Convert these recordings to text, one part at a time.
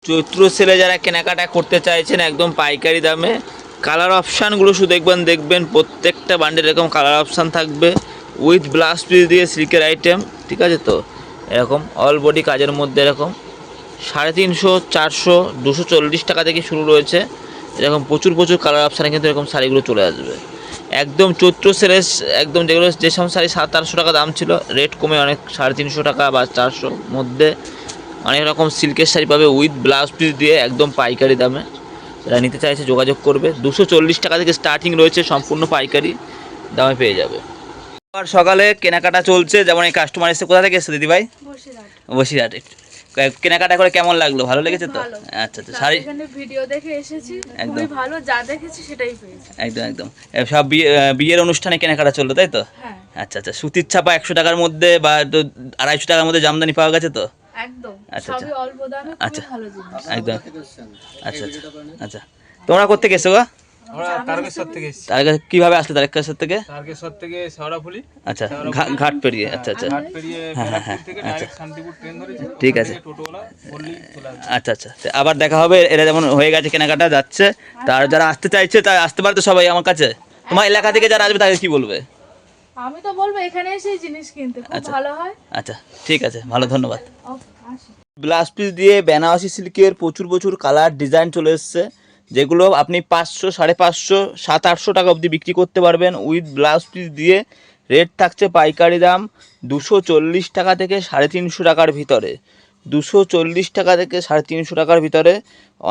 চৈত্র সেলে যারা কেনাকাটা করতে চাইছেন একদম পাইকারি দামে, কালার অপশানগুলো শুধু দেখবেন প্রত্যেকটা বান্ডেল এরকম কালার অপশান থাকবে উইথ ব্লাউজ পিস দিয়ে সিল্কের আইটেম, ঠিক আছে তো। এরকম অল বডি কাজের মধ্যে এরকম 350, 400, 240 টাকা থেকে শুরু রয়েছে। এরকম প্রচুর কালার অপশানে কিন্তু এরকম শাড়িগুলো চলে আসবে একদম চৈত্র সেলে। একদম যেগুলো যেসব শাড়ি 700-800 টাকা দাম ছিল, রেট কমে অনেক 350 টাকা বা 400 মধ্যে অনেক রকম সিল্কের শাড়ি পাবে উইথ ব্লাউজ পিস দিয়ে একদম পাইকারি দামে। যারা নিতে চাইছে যোগাযোগ করবে। 240 টাকা থেকে স্টার্টিং রয়েছে, সম্পূর্ণ পাইকারি দামে পেয়ে যাবে। আর সকালে কেনাকাটা চলছে, যেমন এই কাস্টমার এসে কোথা থেকে এসছে দিদিভাই? বসিরহাট। কেনাকাটা করে কেমন লাগলো? ভালো লেগেছে তো? আচ্ছা আচ্ছা। শাড়ি ভিডিও দেখে এসেছি, খুবই ভালো, যা দেখেছি সেটাই পেয়েছি। একদম সব বিয়ের অনুষ্ঠানে কেনাকাটা চললো তাই তো? আচ্ছা আচ্ছা। সুতির ছাপা 100 টাকার মধ্যে বা 250 টাকার মধ্যে জামদানি পাওয়া গেছে তো? একদম আচ্ছা সবই অল্প দামে, খুবই ভালো জিনিস। একদম। আচ্ছা আচ্ছা। তোমরা কোথা থেকে এসছো গো? আমরা তারকেশ্বর থেকে এসেছি। কিভাবে আসলে তারকেশ্বর থেকে? তারকেশ্বর থেকে শেওড়াফুলি। আচ্ছা, ঘাট পেরিয়ে। আচ্ছা আচ্ছা। ঘাট পেরিয়ে ব্যারাকপুর থেকে ডাইরেক্ট শান্তিপুর ট্রেন ধরেছি। ঠিক আছে। টোটোওয়ালা বললেই চলে আসবে। আচ্ছা আচ্ছা। আবার দেখা হবে। এরা যেমন হয়ে গেছে কেনাকাটা যাচ্ছে, তার যারা আসতে চাইছে তারা আসতে পারে তো সবাই আমার কাছে। তোমার এলাকা থেকে যারা আসবে তাকে কি বলবে? আমি তো বলবো এখানে এসে জিনিস কিনতে, খুব ভালো হয়। আচ্ছা ঠিক আছে, ভালো, ধন্যবাদ। আসি। ব্লাউজ পিস দিয়ে বেনারসি সিল্কের প্রচুর কালার ডিজাইন চলে এসছে, যেগুলো আপনি 500, 550, 700-800 টাকা অবধি বিক্রি করতে পারবেন উইথ ব্লাউজ পিস দিয়ে। রেট থাকছে পাইকারি দাম 240 টাকা থেকে 350 টাকার ভিতরে। 240 টাকা থেকে 350 টাকার ভিতরে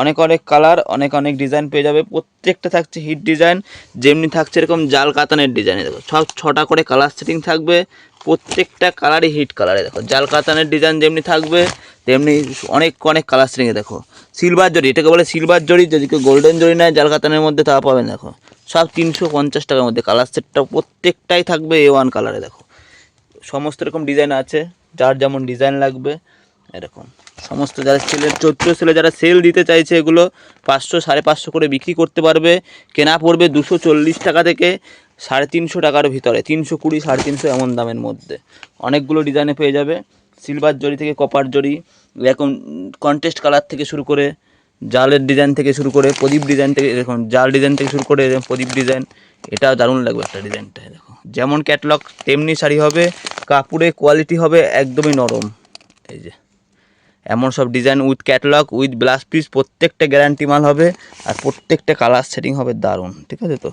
অনেক কালার, অনেক ডিজাইন পেয়ে যাবে। প্রত্যেকটা থাকছে হিট ডিজাইন, যেমনি থাকছে এরকম জাল কাতানের ডিজাইনে। দেখো সব 6টা করে কালার সেটিং থাকবে, প্রত্যেকটা কালারই হিট কালারে। দেখো জাল কাতানের ডিজাইন যেমনি থাকবে তেমনি অনেক কালার সেটিংয়ে। দেখো সিলভার জরি, এটাকে বলে সিলভার জরি। যদি কেউ গোল্ডেন জরি নেয় জাল কাতানের মধ্যে তা পাবেন। দেখো সব 350 টাকার মধ্যে কালার সেটটা প্রত্যেকটাই থাকবে A1 কালারে। দেখো সমস্ত রকম ডিজাইন আছে, যার যেমন ডিজাইন লাগবে এরকম সমস্ত। যারা চৈত্র সেলে যারা সেল দিতে চাইছে এগুলো 500, 550 করে বিক্রি করতে পারবে। কেনা পড়বে 240 টাকা থেকে 350 টাকার ভিতরে, 320, 350 এমন দামের মধ্যে অনেকগুলো ডিজাইনে পেয়ে যাবে। সিলভার জরি থেকে কপার জরি, এরকম কন্ট্রাস্ট কালার থেকে শুরু করে জালের ডিজাইন থেকে শুরু করে প্রদীপ ডিজাইন থেকে, এরকম জাল ডিজাইন থেকে শুরু করে এরকম প্রদীপ ডিজাইন। এটা দারুণ লাগবে একটা ডিজাইনটা। দেখো যেমন ক্যাটলগ তেমনি শাড়ি হবে, কাপড়ে কোয়ালিটি হবে একদমই নরম। এই যে এমন সব design with catalogue with blouse piece, প্রত্যেকটা গ্যারান্টি মাল হবে আর প্রত্যেকটা কালার সেটিং হবে দারুণ, ঠিক আছে তো।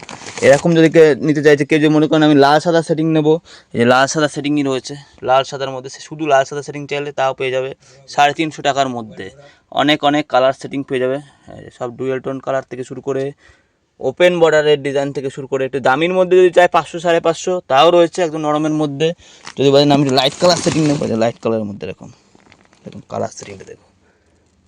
এরকম যদি নিতে চাইছে কেউ, যে মনে করেন আমি লাল সাদা সেটিং নেবো, এই লাল সাদা সেটিংই রয়েছে। লাল সাদার মধ্যে শুধু লাল সাদা সেটিং চাইলে তাও পেয়ে যাবে 350 টাকার মধ্যে। অনেক কালার সেটিং পেয়ে যাবে, সব ডুয়েল টোন কালার থেকে শুরু করে ওপেন বর্ডারের ডিজাইন থেকে শুরু করে একটু দামির মধ্যে যদি চাই 500, 550 তাও রয়েছে একদম নরমের মধ্যে। যদি বলেন আমি লাইট কালার সেটিং নেবো, লাইট কালারের মধ্যে এরকম কালার সেটিংটা দেখো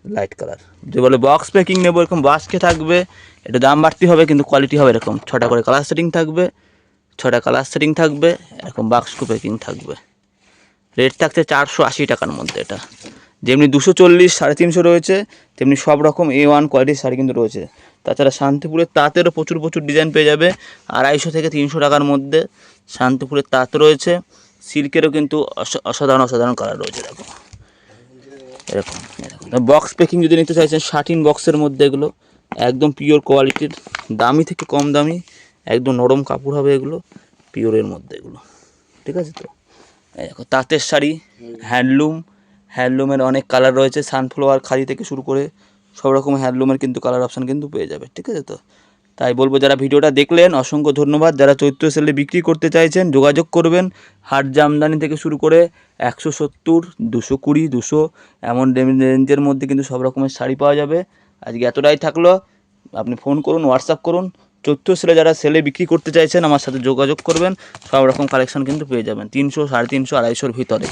লাইট কালার। যে বলে বক্স প্যাকিং নেবো, এরকম বাক্সকে থাকবে, একটু দাম বাড়তি হবে কিন্তু কোয়ালিটি হবে এরকম। 6টা করে কালার সেটিং থাকবে, 6টা কালার সেটিং থাকবে, এরকম বাক্স প্যাকিং থাকবে। রেট থাকছে 480 টাকার মধ্যে। এটা যেমনি 240, 350 রয়েছে, তেমনি সব রকম A1 কোয়ালিটির শাড়ি কিন্তু রয়েছে। তাছাড়া শান্তিপুরের তাঁতেরও প্রচুর ডিজাইন পেয়ে যাবে 250 থেকে 300 টাকার মধ্যে। শান্তিপুরের তাঁত রয়েছে, সিল্কেরও কিন্তু অসাধারণ কালার রয়েছে। দেখো এরকম বক্স প্যাকিং যদি নিতে চাইছেন, 13 বক্সের মধ্যে এগুলো একদম পিওর কোয়ালিটির, দামি থেকে কম দামি, একদম নরম কাপড় হবে এগুলো, পিওরের মধ্যে এগুলো, ঠিক আছে তো। দেখো তাঁতের শাড়ি, হ্যান্ডলুমের অনেক কালার রয়েছে, সানফ্লাওয়ার খাদি থেকে শুরু করে সব রকম হ্যান্ডলুমের কিন্তু কালার অপশান কিন্তু পেয়ে যাবে, ঠিক আছে তো। তাই বলবো যারা ভিডিওটা দেখলেন অসংখ্য ধন্যবাদ। যারা চৈত্র সেলে বিক্রি করতে চাইছেন যোগাযোগ করবেন। হাট জামদানি থেকে শুরু করে 170, 220, 200 এমন রেঞ্জের মধ্যে কিন্তু সব রকমের শাড়ি পাওয়া যাবে। আজকে এতটাই থাকলো, আপনি ফোন করুন, হোয়াটসঅ্যাপ করুন। চৈত্র সেলে যারা সেলে বিক্রি করতে চাইছেন আমার সাথে যোগাযোগ করবেন, সব রকম কালেকশন কিন্তু পেয়ে যাবেন 300, 350, 250 ভিতরে।